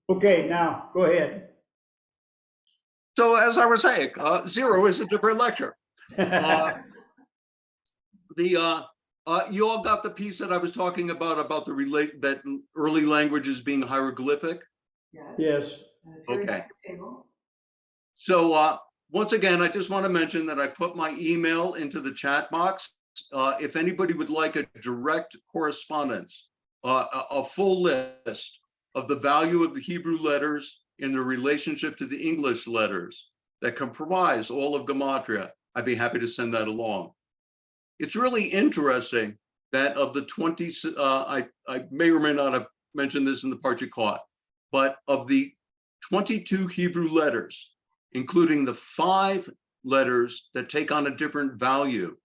Okay, now go ahead. So as I was saying, zero is a different lecture. You all got the piece that I was talking about the that early languages being hieroglyphic. Yes. Okay. So once again, I just want to mention that I put my email into the chat box. If anybody would like a direct correspondence, a full list of the value of the Hebrew letters in their relationship to the English letters that comprise all of Gematria, I'd be happy to send that along. It's really interesting that of the 20, I may or may not have mentioned this in the part you caught, but of the 22 Hebrew letters, including the 5 letters that take on a different value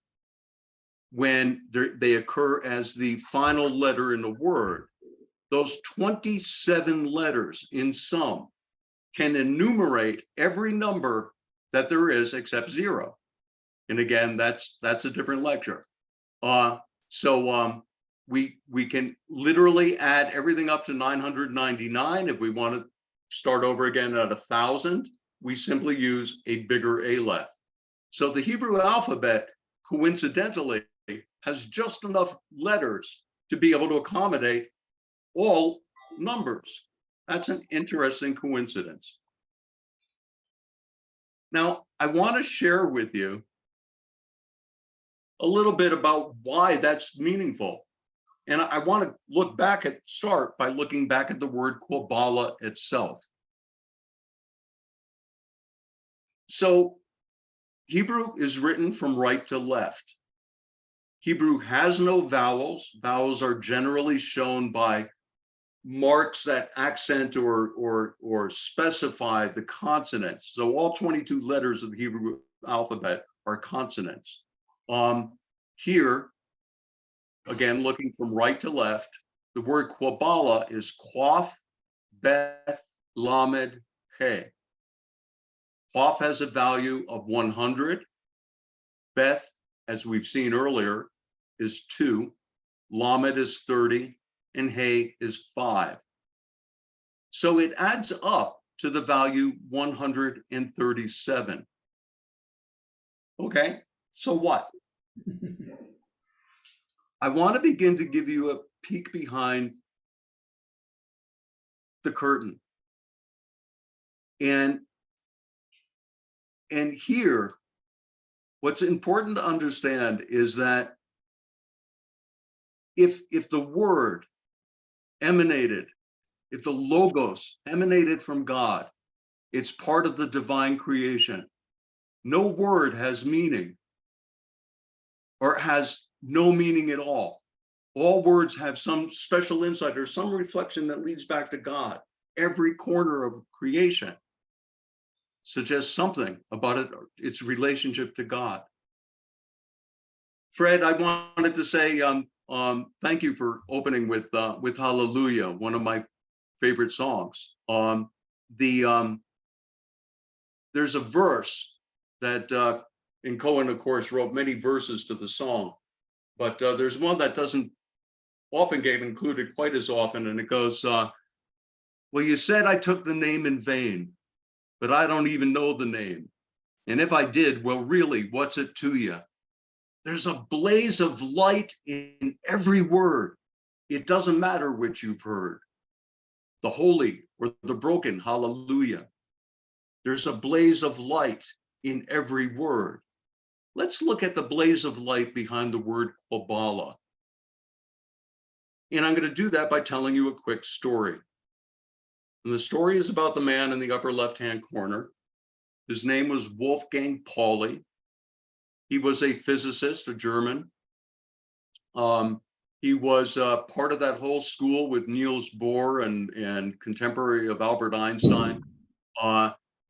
when they occur as the final letter in a word, those 27 letters in sum can enumerate every number that there is except 0. And again, that's a different lecture. So we can literally add everything up to 999. If we want to start over again at 1,000, we simply use a bigger aleph. So the Hebrew alphabet, coincidentally, has just enough letters to be able to accommodate all numbers. That's an interesting coincidence. Now, I want to share with you a little bit about why that's meaningful. And I want to start by looking back at the word Kabbalah itself. So Hebrew is written from right to left. Hebrew has no vowels. Vowels are generally shown by marks that accent or specify the consonants. So all 22 letters of the Hebrew alphabet are consonants. Here, again, looking from right to left, the word Kabbalah is Quaf, Beth, Lamed, He. Quaf has a value of 100. Beth, as we've seen earlier, is 2. Lamed is 30, and He is 5. So it adds up to the value 137. Okay, so what? I want to begin to give you a peek behind the curtain. And here, what's important to understand is that if the word emanated, if the logos emanated from God, it's part of the divine creation. No word has meaning or has no meaning at all. All words have some special insight or some reflection that leads back to God. Every corner of creation suggests something about its relationship to God. Fred, I wanted to say thank you for opening with Hallelujah, one of my favorite songs. There's a verse that, and Cohen, of course, wrote many verses to the song, but there's one that doesn't often get included quite as often, and it goes, well, you said I took the name in vain, but I don't even know the name. And if I did, well, really, what's it to you? There's a blaze of light in every word. It doesn't matter which you've heard, the holy or the broken, hallelujah. There's a blaze of light in every word. Let's look at the blaze of light behind the word Kabbalah. And I'm going to do that by telling you a quick story. And the story is about the man in the upper left-hand corner. His name was Wolfgang Pauli. He was a physicist, a German. He was part of that whole school with Niels Bohr and contemporary of Albert Einstein.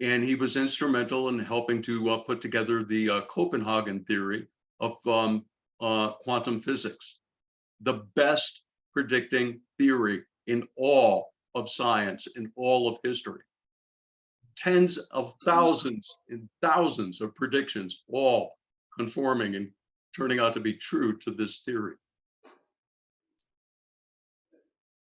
And he was instrumental in helping to put together the Copenhagen theory of quantum physics, the best predicting theory in all of science, in all of history. Tens of thousands and thousands of predictions, all conforming and turning out to be true to this theory.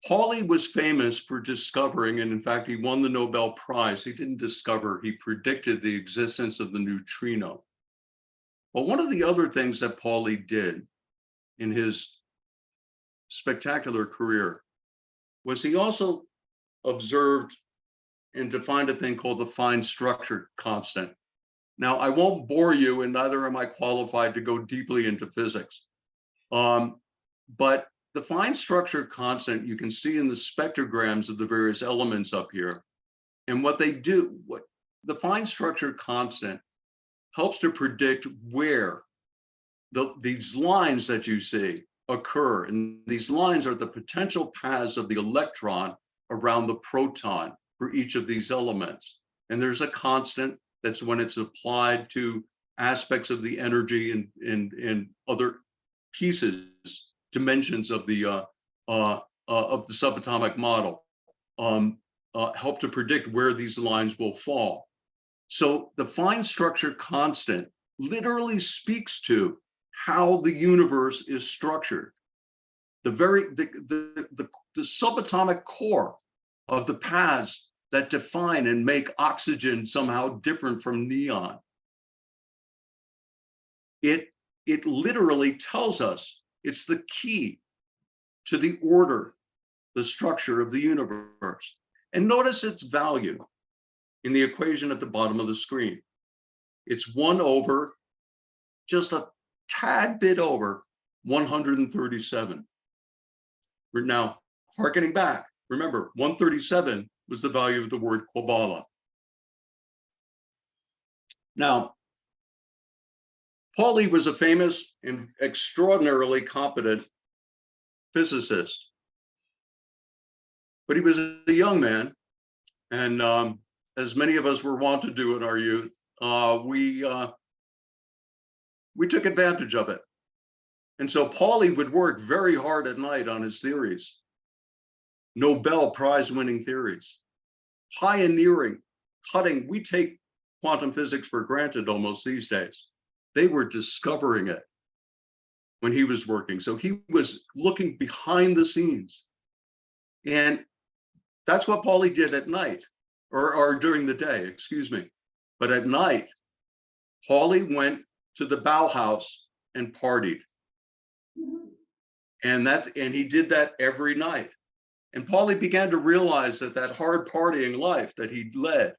Pauli was famous for discovering, and in fact, he won the Nobel Prize. He didn't discover, he predicted the existence of the neutrino. But one of the other things that Pauli did in his spectacular career was he also observed and defined a thing called the fine structure constant. Now, I won't bore you, and neither am I qualified to go deeply into physics. But the fine structure constant you can see in the spectrograms of the various elements up here. And what they do, what the fine structure constant helps to predict where these lines that you see occur. And these lines are the potential paths of the electron around the proton for each of these elements. And there's a constant that's when it's applied to aspects of the energy and other pieces, dimensions of the subatomic model, help to predict where these lines will fall. So the fine structure constant literally speaks to how the universe is structured. The subatomic core of the paths that define and make oxygen somehow different from neon. It literally tells us it's the key to the order, the structure of the universe. And notice its value in the equation at the bottom of the screen. It's 1 over, just a tad bit over 137. We're now hearkening back. Remember, 137 was the value of the word Quabala. Now, Pauli was a famous and extraordinarily competent physicist, but he was a young man, and as many of us were wont to do in our youth, we took advantage of it. And so Pauli would work very hard at night on his theories, Nobel Prize-winning theories, pioneering, cutting. We take quantum physics for granted almost these days. They were discovering it when he was working. So he was looking behind the scenes. And that's what Pauli did at night, or during the day, excuse me. But at night, Pauli went to the Bauhaus and partied. And he did that every night. And Pauli began to realize that that hard partying life that he'd led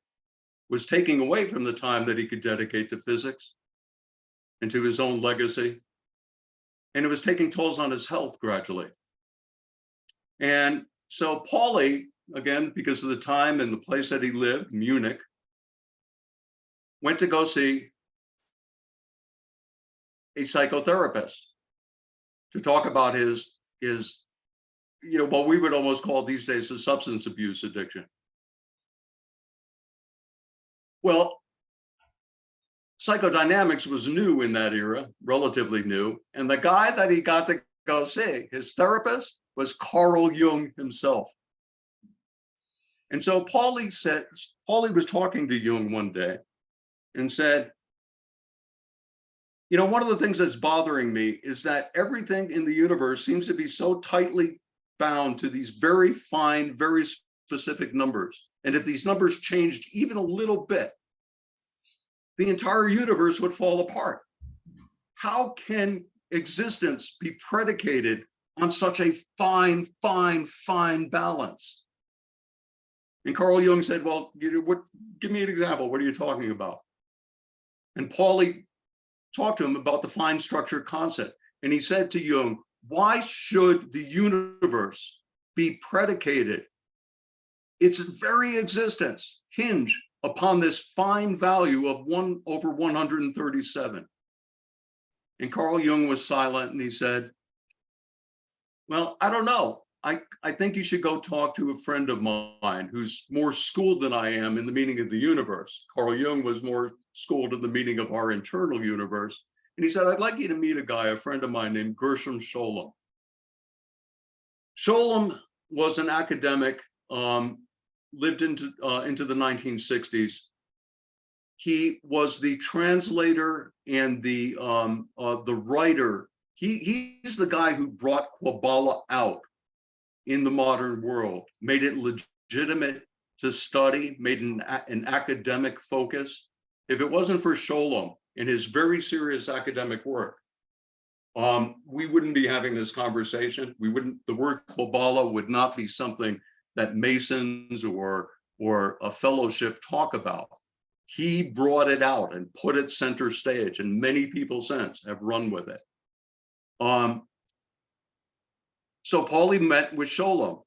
was taking away from the time that he could dedicate to physics and to his own legacy. And it was taking tolls on his health gradually. And so Pauli, again, because of the time and the place that he lived, Munich, went to go see a psychotherapist to talk about his what we would almost call these days a substance abuse addiction. Well, psychodynamics was new in that era, relatively new. And the guy that he got to go see, his therapist, was Carl Jung himself. And so Pauli was talking to Jung one day and said, one of the things that's bothering me is that everything in the universe seems to be so tightly bound to these very fine, very specific numbers. And if these numbers changed even a little bit, the entire universe would fall apart. How can existence be predicated on such a fine, fine, fine balance? And Carl Jung said, well, give me an example. What are you talking about? And Pauli talked to him about the fine structure concept. And he said to Jung, why should the universe be predicated, its very existence hinge upon this fine value of 1 over 137? And Carl Jung was silent and he said, well, I don't know. I think you should go talk to a friend of mine who's more schooled than I am in the meaning of the universe. Carl Jung was more schooled in the meaning of our internal universe. And he said, I'd like you to meet a friend of mine named Gershom Scholem. Scholem was an academic, lived into the 1960s. He was the translator and the writer. He's the guy who brought Quabala out in the modern world, made it legitimate to study, made an academic focus. If it wasn't for Sholem and his very serious academic work, we wouldn't be having this conversation. The word Kabbalah would not be something that Masons or a fellowship talk about. He brought it out and put it center stage, and many people since have run with it. So Paulie met with Sholem,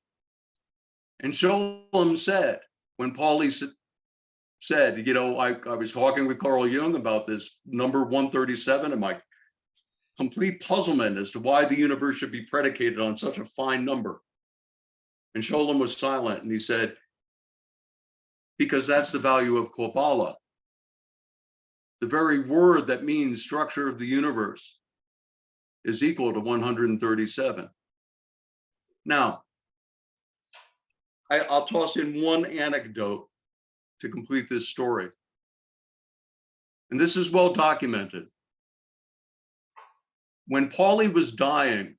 and Sholem said, when Paulie said, you know, I was talking with Carl Jung about this number 137 and my complete puzzlement as to why the universe should be predicated on such a fine number. And Sholem was silent, and he said, because that's the value of Kabbalah. The very word that means structure of the universe is equal to 137. Now, I'll toss in one anecdote to complete this story. And this is well documented. When Paulie was dying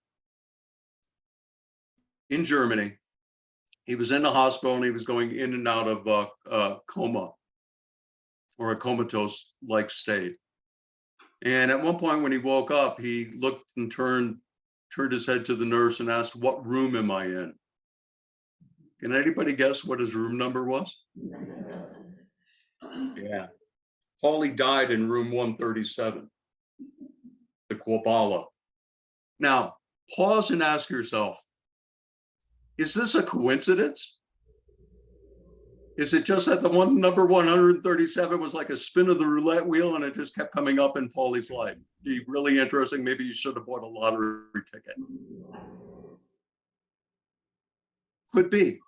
in Germany, he was in the hospital and he was going in and out of a coma or a comatose-like state. And at one point when he woke up, he looked and turned his head to the nurse and asked, "What room am I in?" Can anybody guess what his room number was? Yeah. Paulie died in room 137, the Kabbalah. Now, pause and ask yourself, is this a coincidence? Is it just that the one number 137 was like a spin of the roulette wheel and it just kept coming up in Paulie's life? Be really interesting. Maybe you should have bought a lottery ticket. Could be.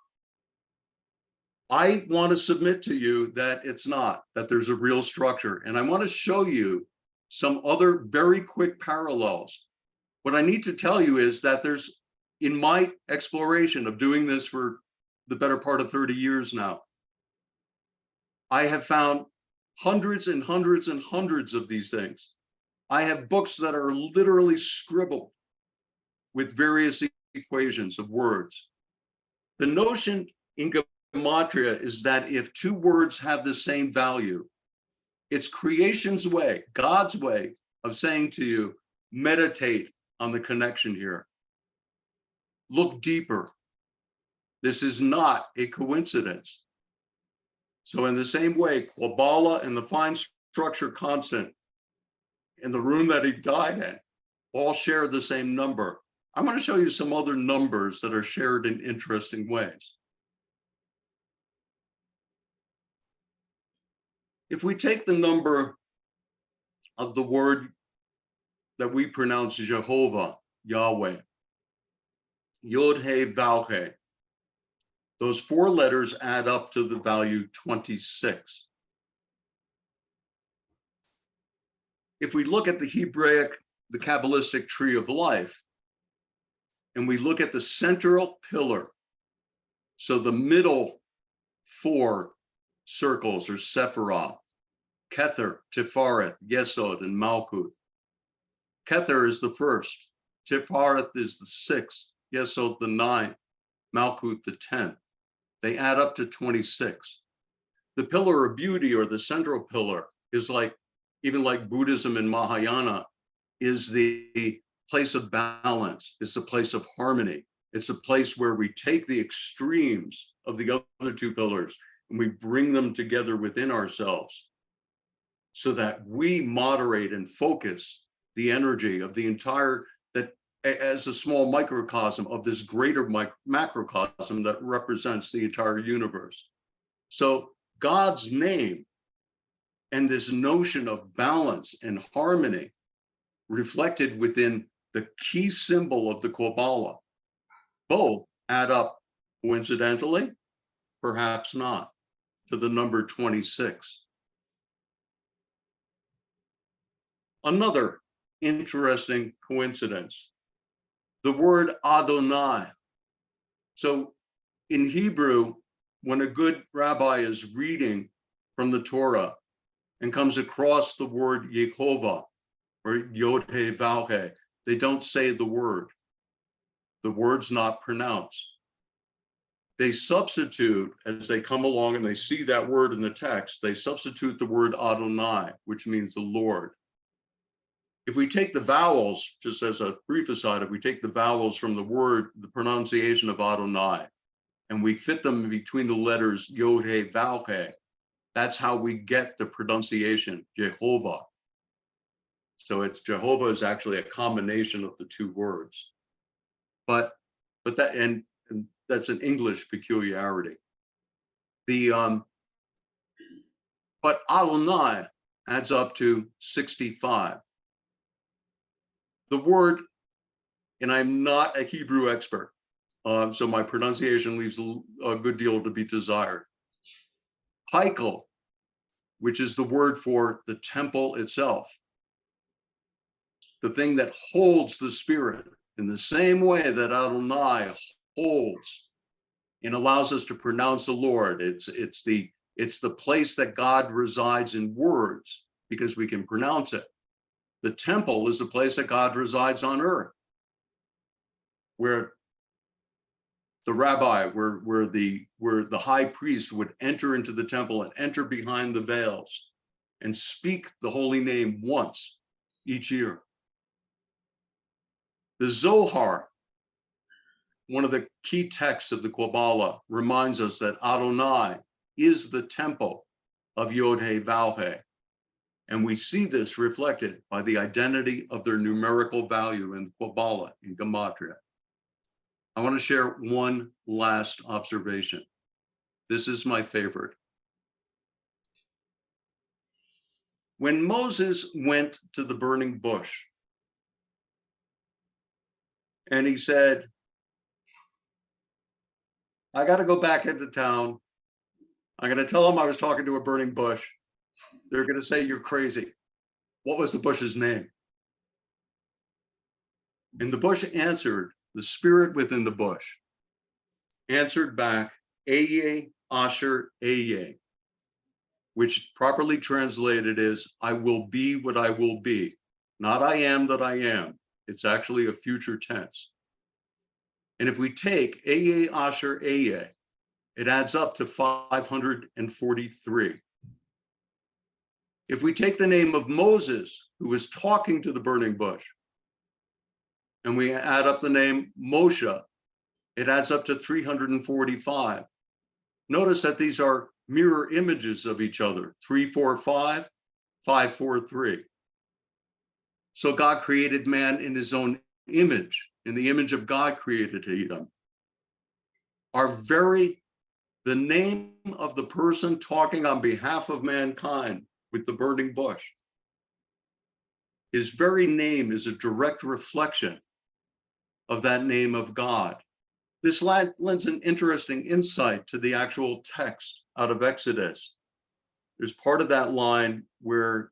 I want to submit to you that it's not, that there's a real structure. And I want to show you some other very quick parallels. What I need to tell you is that there's, in my exploration of doing this for the better part of 30 years now, I have found hundreds and hundreds and hundreds of these things. I have books that are literally scribbled with various equations of words. The notion in Gematria is that if two words have the same value, it's creation's way, God's way of saying to you, meditate on the connection here. Look deeper. This is not a coincidence. So in the same way, Kabbalah and the fine structure constant in the room that he died in all share the same number. I want to show you some other numbers that are shared in interesting ways. If we take the number of the word that we pronounce Jehovah, Yahweh, Yod He Vav He, those four letters add up to the value 26. If we look at the Hebraic, the Kabbalistic tree of life, and we look at the central pillar, so the middle four circles are Sephiroth, Kether, Tifaret, Yesod, and Malkuth. Kether is the first, Tifaret is the sixth, Yesod the ninth, Malkuth the 10th. They add up to 26. The pillar of beauty, or the central pillar, is like, even like Buddhism and Mahayana, is the place of balance. It's a place of harmony. It's a place where we take the extremes of the other two pillars and we bring them together within ourselves so that we moderate and focus the energy of the entire, that as a small microcosm of this greater macrocosm that represents the entire universe. So God's name and this notion of balance and harmony reflected within the key symbol of the Kabbalah, both add up coincidentally, perhaps not, to the number 26. Another interesting coincidence, the word Adonai. So in Hebrew, when a good rabbi is reading from the Torah and comes across the word Yehovah or Yod He Vav He, they don't say the word. The word's not pronounced. they substitute, as they come along and they see that word in the text, they substitute the word Adonai, which means the Lord. If we take the vowels, just as a brief aside, if we take the vowels from the word, the pronunciation of Adonai, and we fit them between the letters Yod, He, Vav, He, that's how we get the pronunciation Jehovah. So it's Jehovah is actually a combination of the two words. But that and that's an English peculiarity. But Adonai adds up to 65. The word, and I'm not a Hebrew expert, so my pronunciation leaves a good deal to be desired. Heikel, which is the word for the temple itself, the thing that holds the Spirit in the same way that Adonai holds and allows us to pronounce the Lord. It's the place that God resides in words because we can pronounce it. The temple is the place that God resides on earth, where the rabbi, where the high priest would enter into the temple and enter behind the veils and speak the holy name once each year. The Zohar, one of the key texts of the Kabbalah, reminds us that Adonai is the temple of Yod He Vav He. And we see this reflected by the identity of their numerical value in Kabbalah, in Gematria. I want to share one last observation. This is my favorite. When Moses went to the burning bush, and he said, I got to go back into town. I'm going to tell them I was talking to a burning bush. They're going to say, you're crazy. What was the bush's name? And the bush answered, the spirit within the bush answered back, Eye Asher Eye, which properly translated is, I will be what I will be. Not I am that I am. It's actually a future tense. And if we take Eye Asher Eye, it adds up to 543. If we take the name of Moses, who was talking to the burning bush, and we add up the name Moshe, it adds up to 345. Notice that these are mirror images of each other, 345, 543. So God created man in his own image. In the image of God created he them. The name of the person talking on behalf of mankind with the burning bush, his very name is a direct reflection of that name of God. This lends an interesting insight to the actual text out of Exodus. There's part of that line where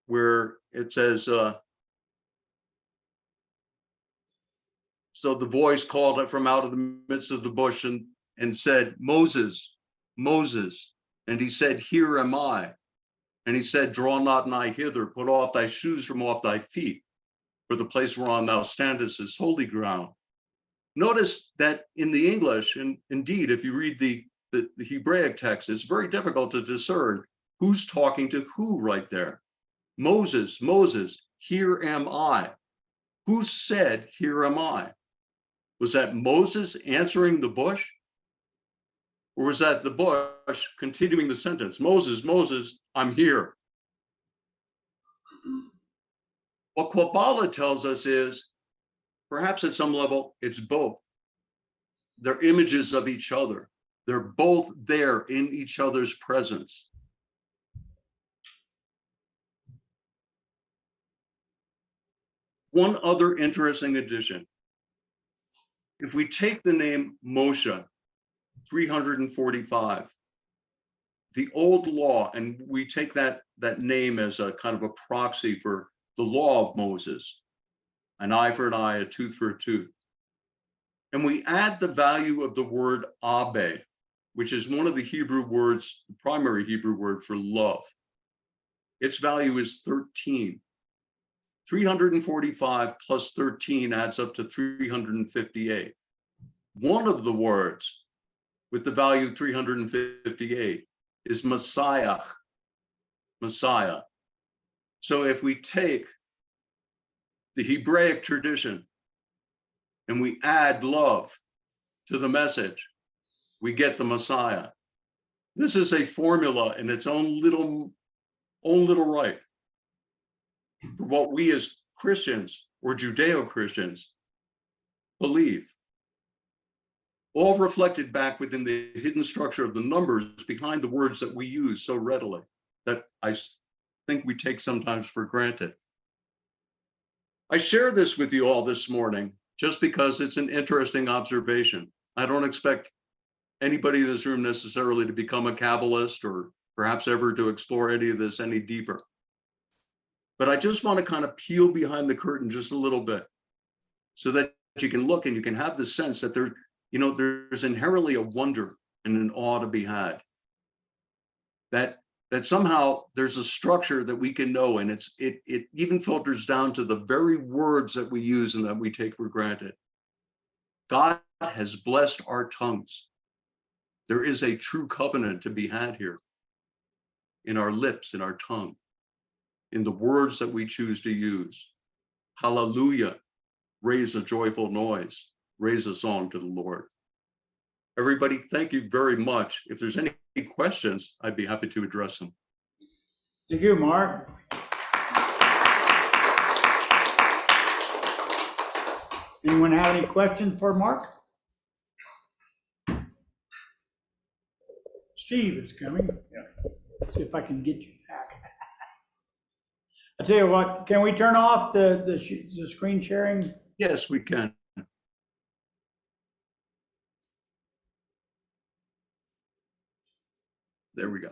it says, so the voice called from out of the midst of the bush and said, Moses, Moses. And he said, here am I. And he said, draw not nigh hither, put off thy shoes from off thy feet, for the place whereon thou standest is holy ground. Notice that in the English, and indeed, if you read the Hebraic text, it's very difficult to discern who's talking to who right there. Moses, Moses, here am I. Who said, here am I? Was that Moses answering the bush? Or was that the bush continuing the sentence? Moses, Moses, I'm here. What Kabbalah tells us is, perhaps at some level, it's both. They're images of each other. They're both there in each other's presence. One other interesting addition. If we take the name Moshe, 345, the old law, and we take that name as a kind of a proxy for the law of Moses, an eye for an eye, a tooth for a tooth. And we add the value of the word abe, which is one of the Hebrew words, the primary Hebrew word for love. Its value is 13. 345 plus 13 adds up to 358. One of the words with the value 358 is Messiah. Messiah. So if we take the Hebraic tradition and we add love to the message, we get the Messiah. This is a formula in its own little right for what we as Christians or Judeo-Christians believe, all reflected back within the hidden structure of the numbers behind the words that we use so readily, that I think we take sometimes for granted. I share this with you all this morning just because it's an interesting observation. I don't expect anybody in this room necessarily to become a Kabbalist or perhaps ever to explore any of this any deeper. But I just want to kind of peel behind the curtain just a little bit so that you can look and you can have the sense that there's inherently a wonder and an awe to be had. That somehow there's a structure that we can know, and it even filters down to the very words that we use and that we take for granted. God has blessed our tongues. There is a true covenant to be had here in our lips, in our tongue, in the words that we choose to use. Hallelujah, raise a joyful noise, raise a song to the Lord. Everybody, thank you very much. If there's any questions, I'd be happy to address them. Thank you, Mark. Anyone have any questions for Mark? Steve is coming. Yeah. See if I can get you back. I tell you what, can we turn off the screen sharing? Yes, we can. There we go.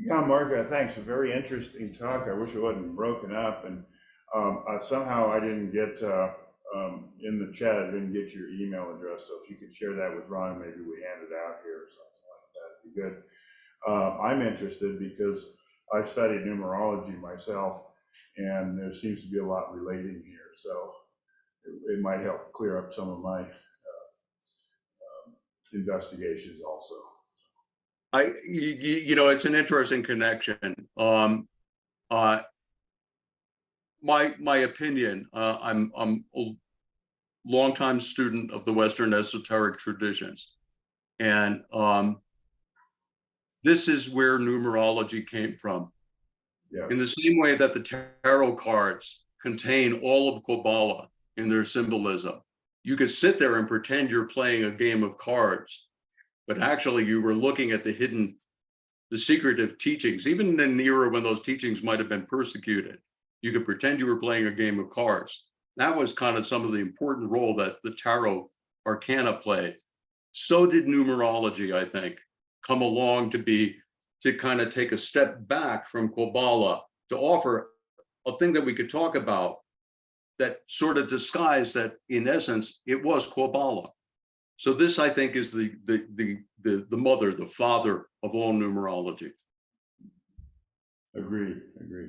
Yeah, Mark, thanks. A very interesting talk. I wish it wasn't broken up. And somehow I didn't get in the chat, I didn't get your email address. So if you could share that with Ron, maybe we hand it out here or something like that, it'd be good. I'm interested because I studied numerology myself, and there seems to be a lot relating here. So it might help clear up some of my investigations also. It's an interesting connection. My opinion, I'm a longtime student of the Western esoteric traditions, and this is where numerology came from. Yeah. In the same way that the tarot cards contain all of Kabbalah in their symbolism, you could sit there and pretend you're playing a game of cards, but actually you were looking at the secretive teachings. Even in an era when those teachings might have been persecuted, you could pretend you were playing a game of cards. That was kind of some of the important role that the tarot arcana played. So did numerology, I think, come along to kind of take a step back from Kabbalah to offer a thing that we could talk about that sort of disguised that in essence it was Kabbalah. So this, I think, is the mother, the father of all numerology. Agreed.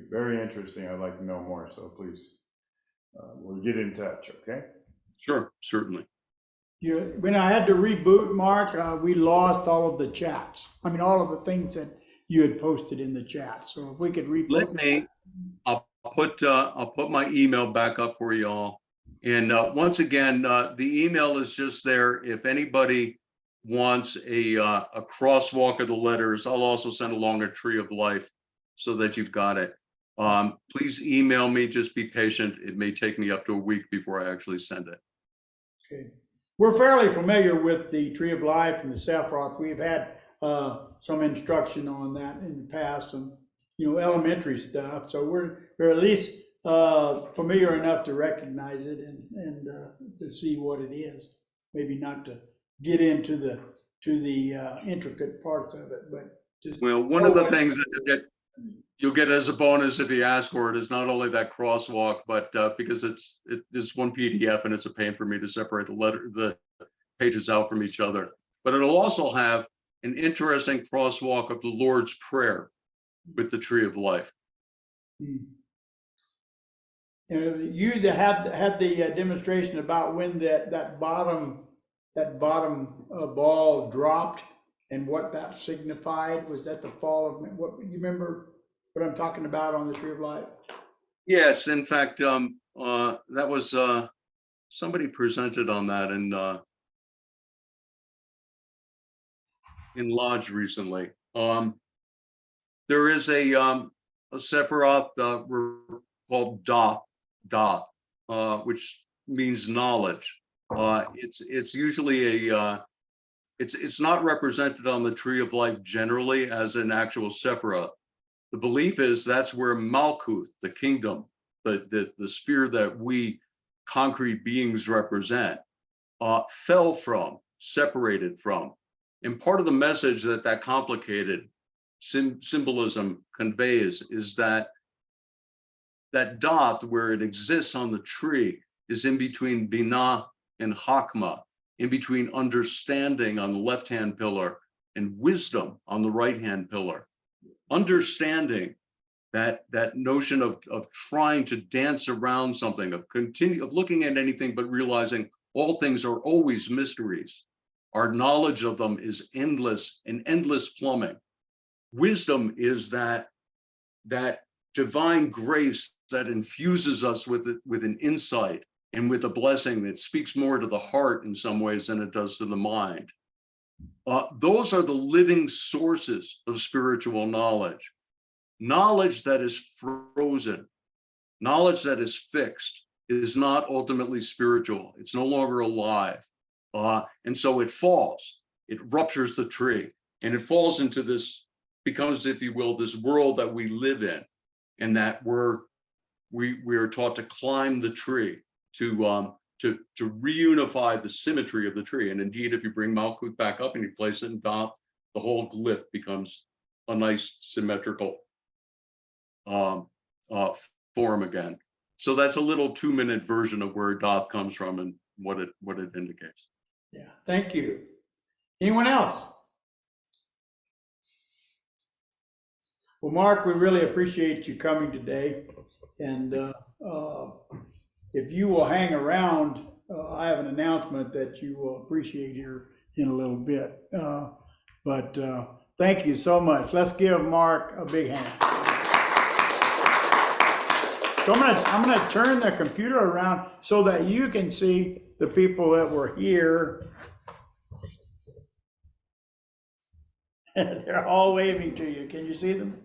Very interesting. I'd like to know more, so please, we'll get in touch, okay? Sure, certainly. When I had to reboot, Mark, we lost all of the chats. I mean, all of the things that you had posted in the chat. So if we could reboot. I'll put my email back up for you all. And once again, the email is just there. If anybody wants a crosswalk of the letters, I'll also send along a tree of life so that you've got it. Please email me, just be patient. It may take me up to a week before I actually send it. Okay. We're fairly familiar with the Tree of Life and the Sephiroth. We've had some instruction on that in the past, some elementary stuff. So we're at least familiar enough to recognize it and to see what it is. Maybe not to get into the intricate parts of it, but just, well, one of the things that you'll get as a bonus if you ask for it is not only that crosswalk, but because it's one PDF and it's a pain for me to separate the pages out from each other. But it'll also have an interesting crosswalk of the Lord's Prayer. with the tree of life. You had the demonstration about when that bottom ball dropped and what that signified. Was that the fall of man? What you remember what I'm talking about on the tree of life? Yes, in fact, that was somebody presented on that in Lodge recently. There is a Sephiroth called Doth, which means knowledge. It's usually it's not represented on the tree of life generally as an actual Sephiroth. The belief is that's where Malkuth, the kingdom, the sphere that we concrete beings represent, fell from, separated from. And part of the message that complicated symbolism conveys is that Doth, where it exists on the tree, is in between Binah and Hakma, in between understanding on the left-hand pillar and wisdom on the right-hand pillar. Understanding that notion of trying to dance around something, of looking at anything but realizing all things are always mysteries. Our knowledge of them is endless, and endless plumbing. Wisdom is that divine grace that infuses us with an insight and with a blessing that speaks more to the heart in some ways than it does to the mind. Those are the living sources of spiritual knowledge. Knowledge that is frozen, knowledge that is fixed, is not ultimately spiritual. It's no longer alive. And so it falls, it ruptures the tree, and it falls into this, becomes, if you will, this world that we live in, and that we are taught to climb the tree, to reunify the symmetry of the tree. And indeed, if you bring Malkuth back up and you place it in Doth, the whole glyph becomes a nice symmetrical form again. So that's a little 2-minute version of where Doth comes from and what it indicates. Yeah, thank you. Anyone else? Well, Mark, we really appreciate you coming today. And if you will hang around, I have an announcement that you will appreciate here in a little bit. But thank you so much. Let's give Mark a big hand. So I'm gonna turn the computer around so that you can see the people that were here. They're all waving to you. Can you see them?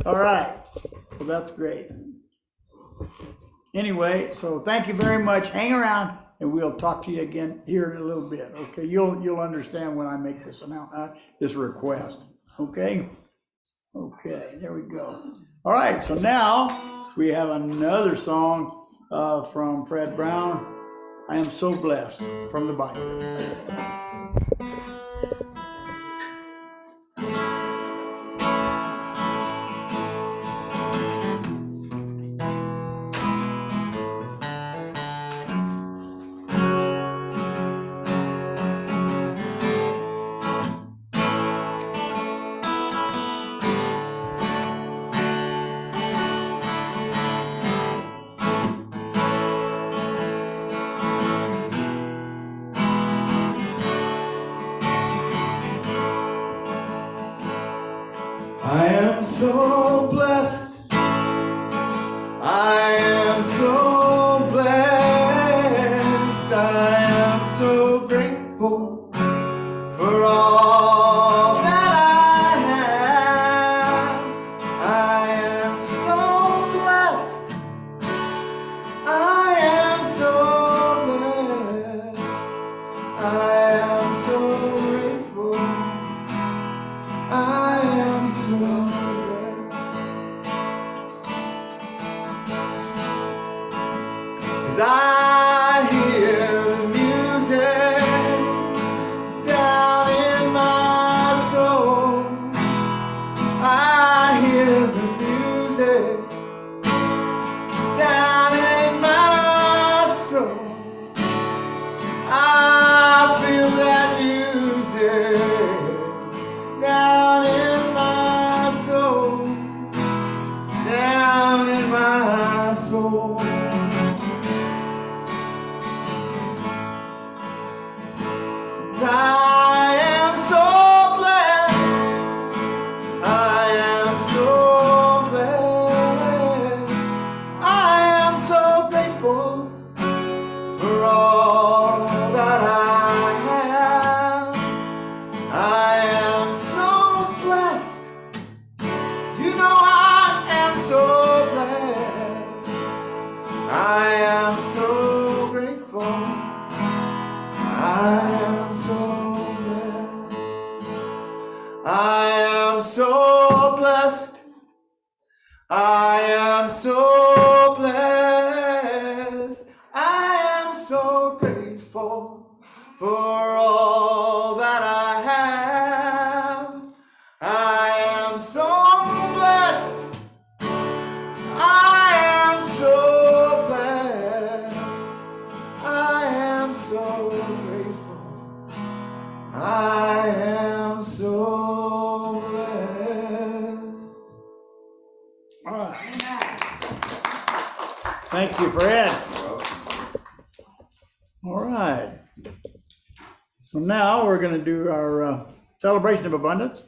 All right. Well, that's great. Anyway, so thank you very much. Hang around and we'll talk to you again here in a little bit. Okay, you'll understand when I make this this request. Okay? Okay, there we go. All right, so now we have another song from Fred Brown, I Am So Blessed, from the Bible. I am so blessed. I am so blessed. I am so grateful for all that I have. I am so blessed. I am so blessed. I am so grateful. I am so blessed. 'Cause I hear the music down in my soul. I hear the music down in my soul. I feel that music down in I am so blessed. I am so blessed. I am so grateful for all that I have. I am so blessed. You know I am so blessed. I am so grateful. I am so blessed. I am so blessed. I am so blessed. I am so grateful for all that I have. I am so blessed. I am so blessed. I am so grateful. I am so blessed. All right. Thank you, Fred. All right. So now we're going to do our celebration of abundance.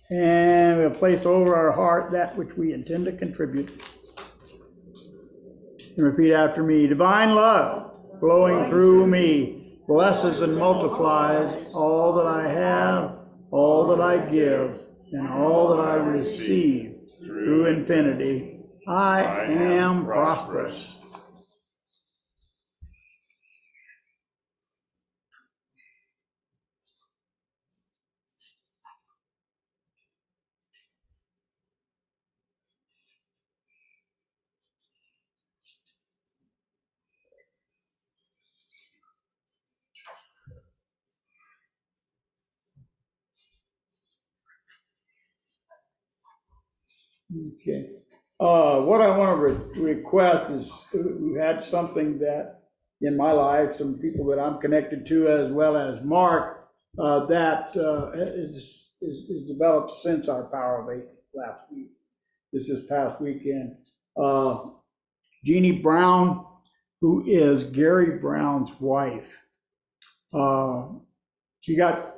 And we'll place over our heart that which we intend to contribute. And repeat after me. Divine love flowing through me blesses and multiplies all that I have, all that I give, and all that I receive through infinity. I am prosperous. Okay. What I want to request is we've had something that in my life, some people that I'm connected to, as well as Mark, that is developed since our Power of Eight last week. This past weekend. Jeannie Brown, who is Gary Brown's wife, she got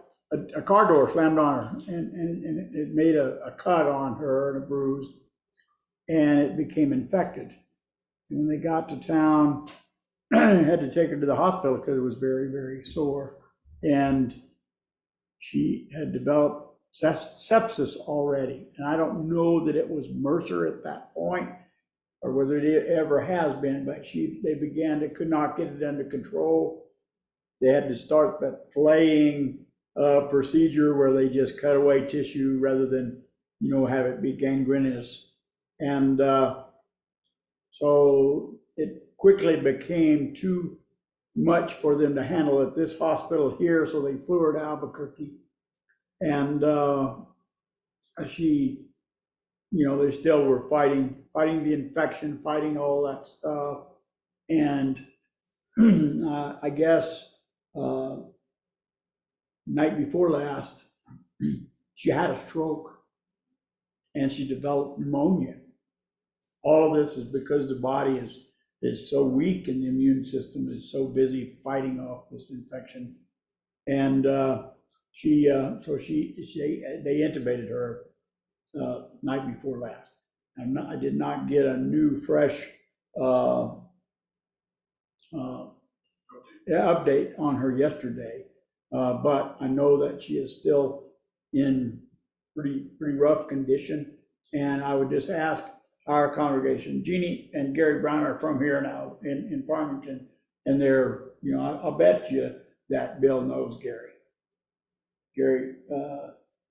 a car door slammed on her, and it made a cut on her and a bruise, and it became infected. And when they got to town, had to take her to the hospital because it was very, very sore. And she had developed sepsis already. And I don't know that it was Mercer at that point or whether it ever has been, but they could not get it under control. They had to start that flaying procedure where they just cut away tissue rather than, have it be gangrenous. And so it quickly became too much for them to handle at this hospital here, so they flew her to Albuquerque. And she, they still were fighting the infection, fighting all that stuff. And I guess night before last, she had a stroke and she developed pneumonia. All of this is because the body is so weak and the immune system is so busy fighting off this infection. And they intubated her night before last. I did not get a new, fresh update on her yesterday, but I know that she is still in pretty rough condition. And I would just ask our congregation, Jeannie and Gary Brown are from here now in Farmington, and they're, I'll bet you that Bill knows Gary. Gary,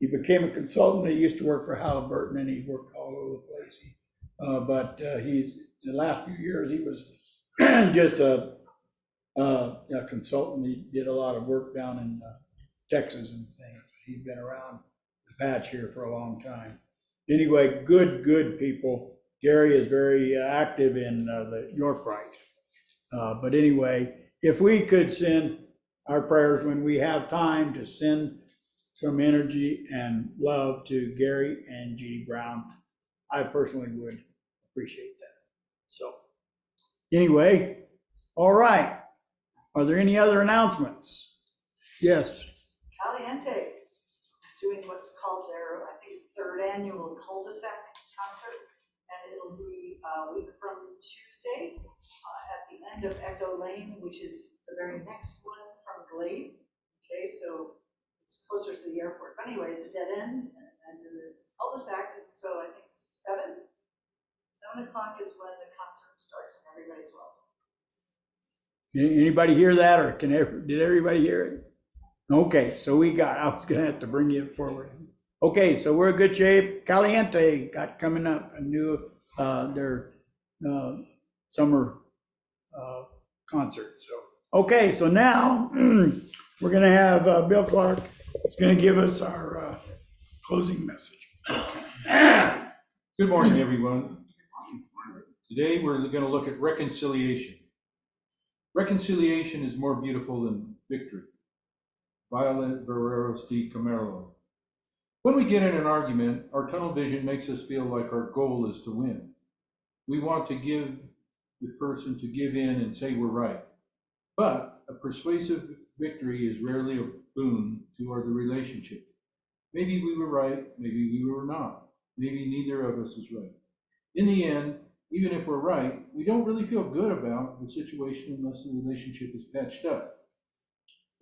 he became a consultant. He used to work for Halliburton, and he worked all over the place. But in the last few years, he was just a consultant. He did a lot of work down in Texas and things. He's been around the patch here for a long time. Anyway, good people. Gary is very active in the York Rite. But anyway, if we could send our prayers when we have time to send some energy and love to Gary and Judy Brown, I personally would appreciate that. So anyway, all right. Are there any other announcements? Yes. Caliente is doing what's called their, I think it's third annual cul-de-sac concert. And it'll be a week from Tuesday at the end of Echo Lane, which is the very next one from Glade. Okay, so it's closer to the airport. But anyway, it's a dead end and it's in this cul-de-sac. And so I think 7 o'clock is when the concert starts and everybody's welcome. Anybody hear that, or did everybody hear it? Okay, so I was gonna have to bring you forward. Okay, so we're in good shape. Caliente got coming up, a new, their summer concert, so. Okay, so now, we're gonna have Bill Clark, is gonna give us our closing message. Good morning, everyone. Today, we're going to look at reconciliation. Reconciliation is more beautiful than victory. Violet Barreros de Camero. When we get in an argument, our tunnel vision makes us feel like our goal is to win. We want to give the person to give in and say we're right. But a persuasive victory is rarely a boon to the relationship. Maybe we were right, maybe we were not. Maybe neither of us is right. In the end, even if we're right, we don't really feel good about the situation unless the relationship is patched up.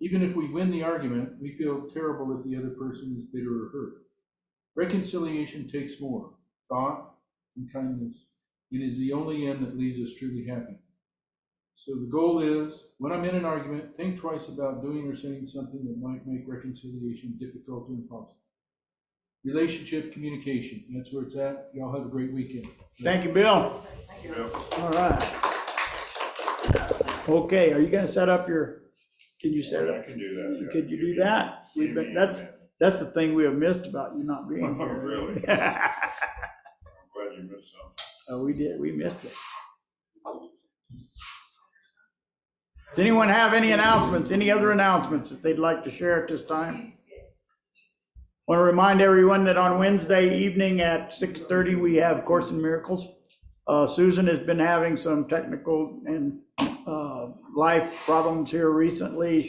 Even if we win the argument, we feel terrible if the other person is bitter or hurt. Reconciliation takes more thought and kindness, and is the only end that leaves us truly happy. So the goal is, when I'm in an argument, think twice about doing or saying something that might make reconciliation difficult or impossible. Relationship communication, that's where it's at. Y'all have a great weekend. Thank you, Bill. Thank you. All right. Okay, are you gonna set up can you set it I up? can do that. yeah. Could you do that? That's the thing we have missed about you not being Oh, here. really? I'm glad you missed some. We missed it. Does anyone have any announcements, any other announcements that they'd like to share at this time? Want to remind everyone that on Wednesday evening at 6:30, we have Course in Miracles. Susan has been having some technical and life problems here recently.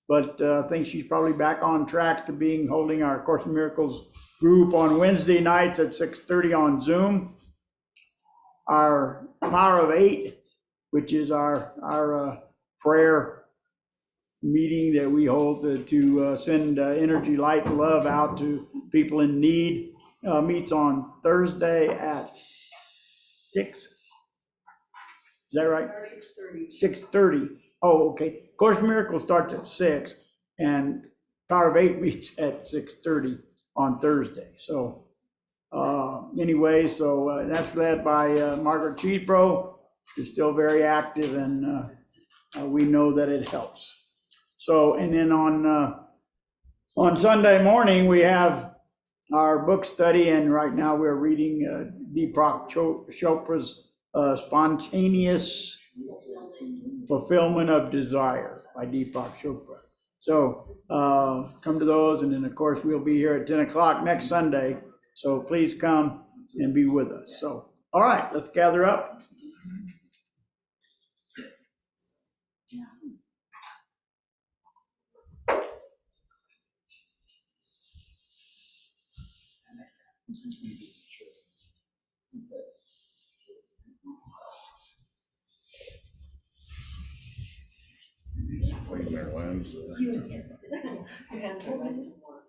But I think she's probably back on track to holding our Course in Miracles group on Wednesday nights at 6:30 on Zoom. Our Power of 8, which is our prayer meeting that we hold to send energy, light, and love out to people in need, meets on Thursday at 6. Is that right? 6:30. 6:30. Oh, okay. Course in Miracles starts at 6, and Power of 8 meets at 6:30 on Thursday. So anyway, so that's led by Margaret Cheesebro. She's still very active, and we know that it helps. So, and then on Sunday morning, we have our book study, and right now we're reading Deepak Chopra's Spontaneous Fulfillment of Desire by Deepak Chopra. So come to those, and then of course we'll be here at 10 o'clock next Sunday. So please come and be with us. So, all right, let's gather up. Clean their lens. And provide some more.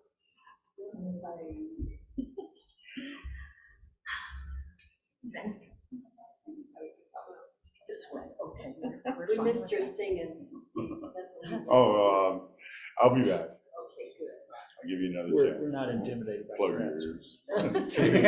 This one, okay. We missed your singing. That's what we Oh, I'll be back. Okay, good. I'll give you another We're chance. not intimidated by Plug your tracks. ears. 2, 3.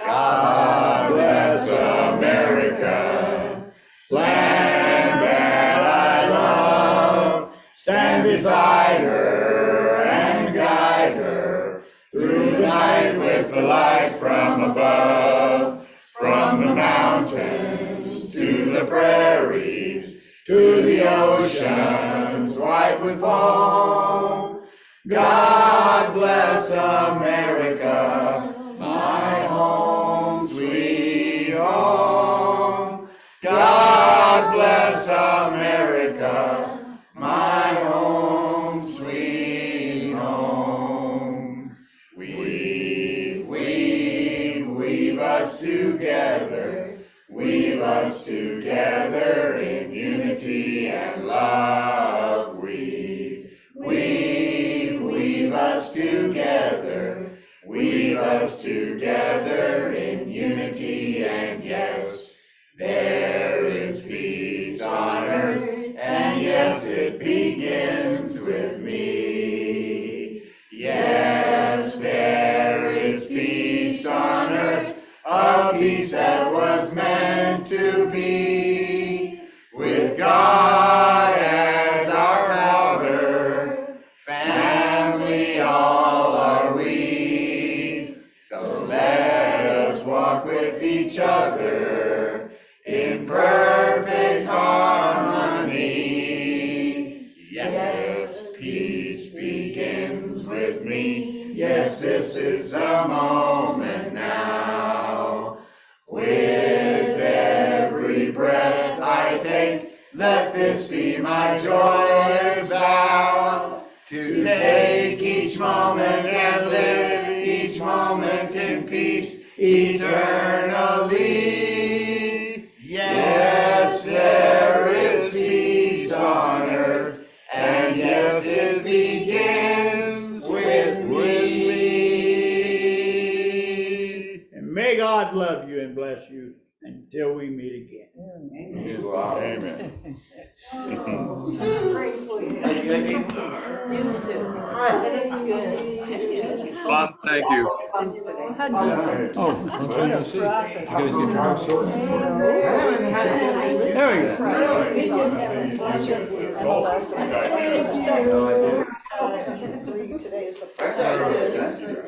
God bless America, land that I love. Stand beside her and guide her through the night with the light from above. From oceans white with foam. God bless America, my home, sweet home. God bless America, my home, sweet home. Weave us together, weave us together in unity and love. Weave us together, weave us together in unity, and yes, there is peace on earth, and yes, it begins with me. Yes, there is peace on earth, a peace that was meant to be, with God as our power, family all are we. So let us walk with each other in perfect harmony. Yes, peace begins with me. Yes, this is the moment now. With every breath I take, let this be my joyous vow, to take each moment and live each moment in peace eternally. Yes, there is peace on earth, and yes, it begins with me. And may God love you and bless you until we meet again. Amen. Grateful you. You too. And it's good. Bob, thank you. Fun today. Oh, one time I see. You guys get your house sorted? I haven't had a chance to listen. There you go. No, I did. Today is the I thought it was first. yesterday.